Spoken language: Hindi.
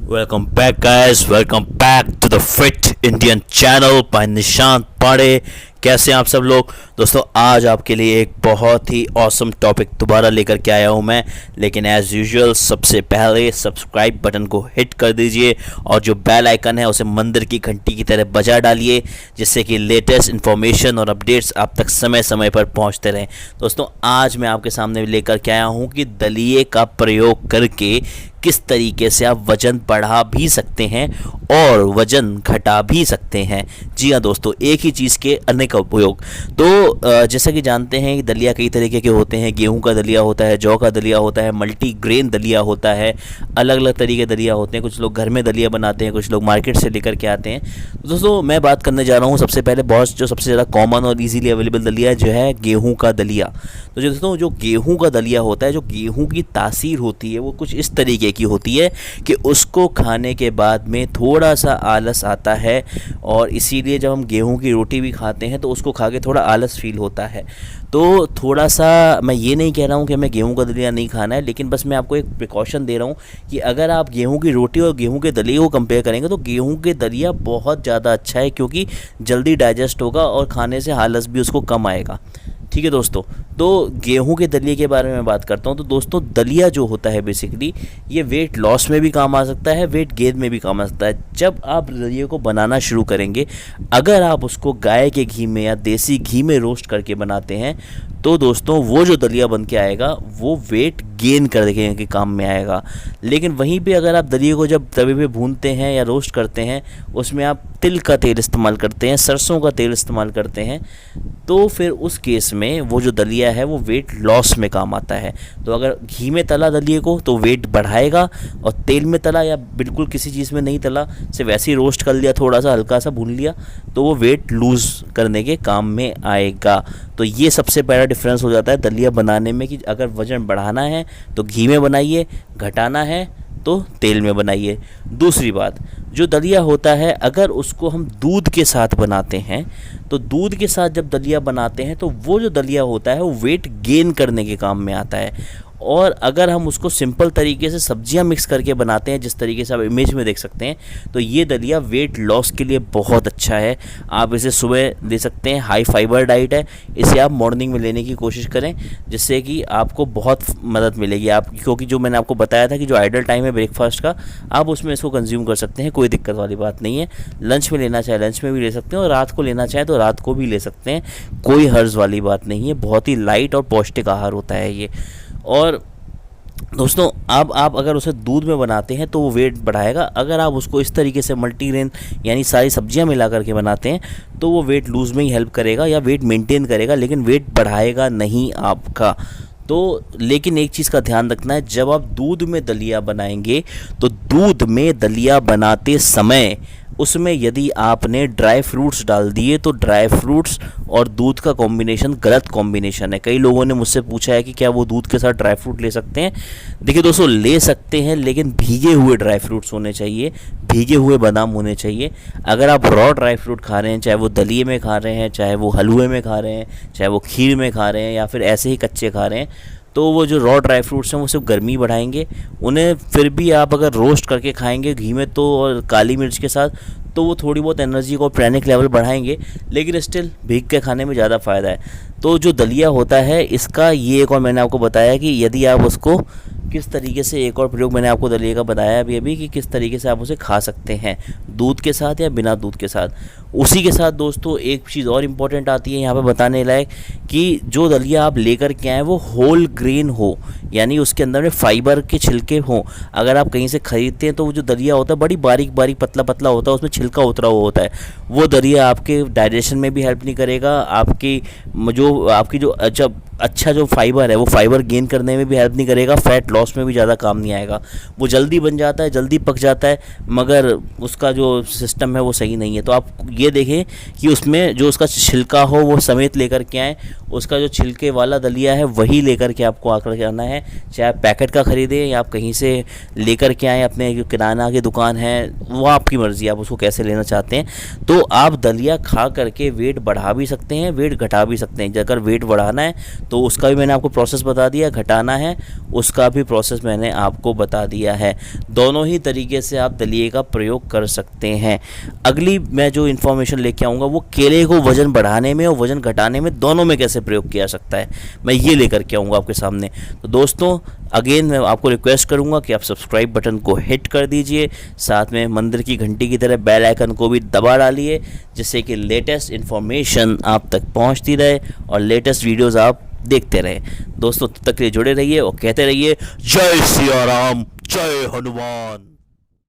Welcome back, guys. Welcome back to the Fit Indian channel by Nishant Pandey. कैसे हैं आप सब लोग? दोस्तों, आज आपके लिए एक बहुत ही ऑसम टॉपिक दोबारा लेकर के आया हूं मैं। लेकिन एज़ यूजुअल सबसे पहले सब्सक्राइब बटन को हिट कर दीजिए और जो बेल आइकन है उसे मंदिर की घंटी की तरह बजा डालिए, जिससे कि लेटेस्ट इन्फॉर्मेशन और अपडेट्स आप तक समय समय पर पहुंचते रहें। दोस्तों, आज मैं आपके सामने लेकर के आया हूं कि दलिए का प्रयोग करके किस तरीके से आप वज़न बढ़ा भी सकते हैं और वज़न घटा भी सकते हैं। जी हाँ दोस्तों, एक ही चीज़ के अनेक उपयोग। तो जैसा कि जानते हैं कि दलिया कई तरीके के होते हैं। गेहूं का दलिया होता है, जौ का दलिया होता है, मल्टीग्रेन दलिया होता है, अलग अलग तरीके दलिया होते हैं। कुछ लोग घर में दलिया बनाते हैं, कुछ लोग मार्केट से लेकर के आते हैं। तो दोस्तों, मैं बात करने जा रहा हूँ सबसे पहले सबसे ज़्यादा कॉमन और ईजीली अवेलेबल दलिया जो है गेहूँ का दलिया। तो दोस्तों, जो गेहूँ का दलिया होता है, जो गेहूँ की तासीर होती है वो कुछ इस तरीके की होती है कि उसको खाने के बाद में थोड़ा सा आलस आता है, और इसीलिए जब हम गेहूं की रोटी भी खाते हैं तो उसको खा के थोड़ा आलस फील होता है। तो थोड़ा सा मैं ये नहीं कह रहा हूं कि हमें गेहूं का दलिया नहीं खाना है, लेकिन बस मैं आपको एक प्रिकॉशन दे रहा हूं कि अगर आप गेहूं की रोटी और गेहूं के दलिए को कंपेयर करेंगे तो गेहूं के दलिया बहुत ज़्यादा अच्छा है, क्योंकि जल्दी डाइजेस्ट होगा और खाने से आलस भी उसको कम आएगा। ठीक है दोस्तों, तो गेहूं के दलिए के बारे में बात करता हूं। तो दोस्तों, दलिया जो होता है बेसिकली ये वेट लॉस में भी काम आ सकता है, वेट गेन में भी काम आ सकता है। जब आप दलिए को बनाना शुरू करेंगे, अगर आप उसको गाय के घी में या देसी घी में रोस्ट करके बनाते हैं तो दोस्तों वो जो दलिया बन के आएगा वो वेट गेन करने के काम में आएगा। लेकिन वहीं पे अगर आप दलिए को जब तवे पे भूनते हैं या रोस्ट करते हैं, उसमें आप तिल का तेल इस्तेमाल करते हैं, सरसों का तेल इस्तेमाल करते हैं, तो फिर उस केस में वो जो दलिया है वो वेट लॉस में काम आता है। तो अगर घी में तला दलिए को तो वेट बढ़ाएगा, और तेल में तला या बिल्कुल किसी चीज़ में नहीं तला, सिर्फ वैसे ही रोस्ट कर लिया, थोड़ा सा हल्का सा भून लिया, तो वो वेट लूज़ करने के काम में आएगा। तो ये सबसे पहला डिफरेंस हो जाता है दलिया बनाने में कि अगर वज़न बढ़ाना है तो घी में बनाइए, घटाना है तो तेल में बनाइए। दूसरी बात, जो दलिया होता है अगर उसको हम दूध के साथ बनाते हैं, तो दूध के साथ जब दलिया बनाते हैं तो वो जो दलिया होता है वो वेट गेन करने के काम में आता है। और अगर हम उसको सिंपल तरीके से सब्जियां मिक्स करके बनाते हैं, जिस तरीके से आप इमेज में देख सकते हैं, तो ये दलिया वेट लॉस के लिए बहुत अच्छा है। आप इसे सुबह ले सकते हैं, हाई फाइबर डाइट है, इसे आप मॉर्निंग में लेने की कोशिश करें, जिससे कि आपको बहुत मदद मिलेगी। आप क्योंकि जो मैंने आपको बताया था कि जो आइडल टाइम है ब्रेकफास्ट का, आप उसमें इसको कंज्यूम कर सकते हैं, कोई दिक्कत वाली बात नहीं है। लंच में लेना चाहे लंच में भी ले सकते हैं, और रात को लेना चाहे तो रात को भी ले सकते हैं, कोई हर्ज वाली बात नहीं है। बहुत ही लाइट और पौष्टिक आहार होता है ये। और दोस्तों, अब आप अगर उसे दूध में बनाते हैं तो वो वेट बढ़ाएगा। अगर आप उसको इस तरीके से मल्टीग्रेन यानी सारी सब्जियां मिला करके बनाते हैं तो वो वेट लूज़ में ही हेल्प करेगा या वेट मेंटेन करेगा, लेकिन वेट बढ़ाएगा नहीं आपका। तो लेकिन एक चीज़ का ध्यान रखना है, जब आप दूध में दलिया बनाएंगे तो दूध में दलिया बनाते समय उसमें यदि आपने ड्राई फ्रूट्स डाल दिए तो ड्राई फ्रूट्स और दूध का कॉम्बिनेशन गलत कॉम्बिनेशन है। कई लोगों ने मुझसे पूछा है कि क्या वो दूध के साथ ड्राई फ्रूट ले सकते हैं। देखिए दोस्तों, ले सकते हैं, लेकिन भीगे हुए ड्राई फ्रूट्स होने चाहिए, भीगे हुए बादाम होने चाहिए। अगर आप रॉ ड्राई फ्रूट खा रहे हैं, चाहे वो दलिए में खा रहे हैं, चाहे वो हलवे में खा रहे हैं, चाहे वो खीर में खा रहे हैं, या फिर ऐसे ही कच्चे खा रहे हैं, तो वो जो रॉ ड्राई फ्रूट्स हैं वो सिर्फ गर्मी बढ़ाएंगे। उन्हें फिर भी आप अगर रोस्ट करके खाएंगे घी में तो, और काली मिर्च के साथ, तो वो थोड़ी बहुत एनर्जी को प्रेनिक लेवल बढ़ाएंगे, लेकिन स्टिल भीग के खाने में ज़्यादा फ़ायदा है। तो जो दलिया होता है इसका ये एक और मैंने आपको बताया कि यदि आप उसको किस तरीके से, एक और प्रयोग मैंने आपको दलिया का बताया अभी कि किस तरीके से आप उसे खा सकते हैं, दूध के साथ या बिना दूध के साथ। उसी के साथ दोस्तों एक चीज़ और इम्पॉर्टेंट आती है यहाँ पे बताने लायक, कि जो दलिया आप लेकर के आएँ वो होल ग्रेन हो, यानी उसके अंदर में फाइबर के छिलके हों। अगर आप कहीं से ख़रीदते हैं तो वो जो दलिया होता है बड़ी बारीक बारीक पतला पतला होता है, उसमें छिलका उतरा हुआ होता है, वो दलिया आपके डाइजेशन में भी हेल्प नहीं करेगा, आपकी जो अच्छा जो फाइबर है वो फाइबर गेन करने में भी हेल्प नहीं करेगा, फैट लॉस में भी ज़्यादा काम नहीं आएगा। वो जल्दी बन जाता है, जल्दी पक जाता है, मगर उसका जो सिस्टम है वो सही नहीं है। तो आप ये देखें कि उसमें जो उसका छिलका हो वो समेत लेकर के आएँ, उसका जो छिलके वाला दलिया है वही लेकर के आपको आकर के आना है। चाहे आप पैकेट का ख़रीदें या आप कहीं से लेकर के आएँ, अपने जो किराना की दुकान है वो आपकी मर्ज़ी, आप उसको कैसे लेना चाहते हैं। तो आप दलिया खा करके वेट बढ़ा भी सकते हैं, वेट घटा भी सकते हैं। अगर वेट बढ़ाना है तो उसका भी मैंने आपको प्रोसेस बता दिया, घटाना है उसका भी प्रोसेस मैंने आपको बता दिया है। दोनों ही तरीके से आप दलिए का प्रयोग कर सकते हैं। अगली मैं जो इन्फॉर्मेशन लेके आऊँगा वो केले को वज़न बढ़ाने में और वज़न घटाने में दोनों में कैसे प्रयोग किया सकता है, मैं ये लेकर के आऊँगा आपके सामने। तो दोस्तों अगेन मैं आपको रिक्वेस्ट करूँगा कि आप सब्सक्राइब बटन को हिट कर दीजिए, साथ में मंदिर की घंटी की तरह बेल आइकन को भी दबा डालिए, जिससे कि लेटेस्ट इन्फॉर्मेशन आप तक पहुँचती रहे और लेटेस्ट वीडियोज़ आप देखते रहें। दोस्तों तब तक के लिए जुड़े रहिए और कहते रहिए जय सिया राम, जय हनुमान।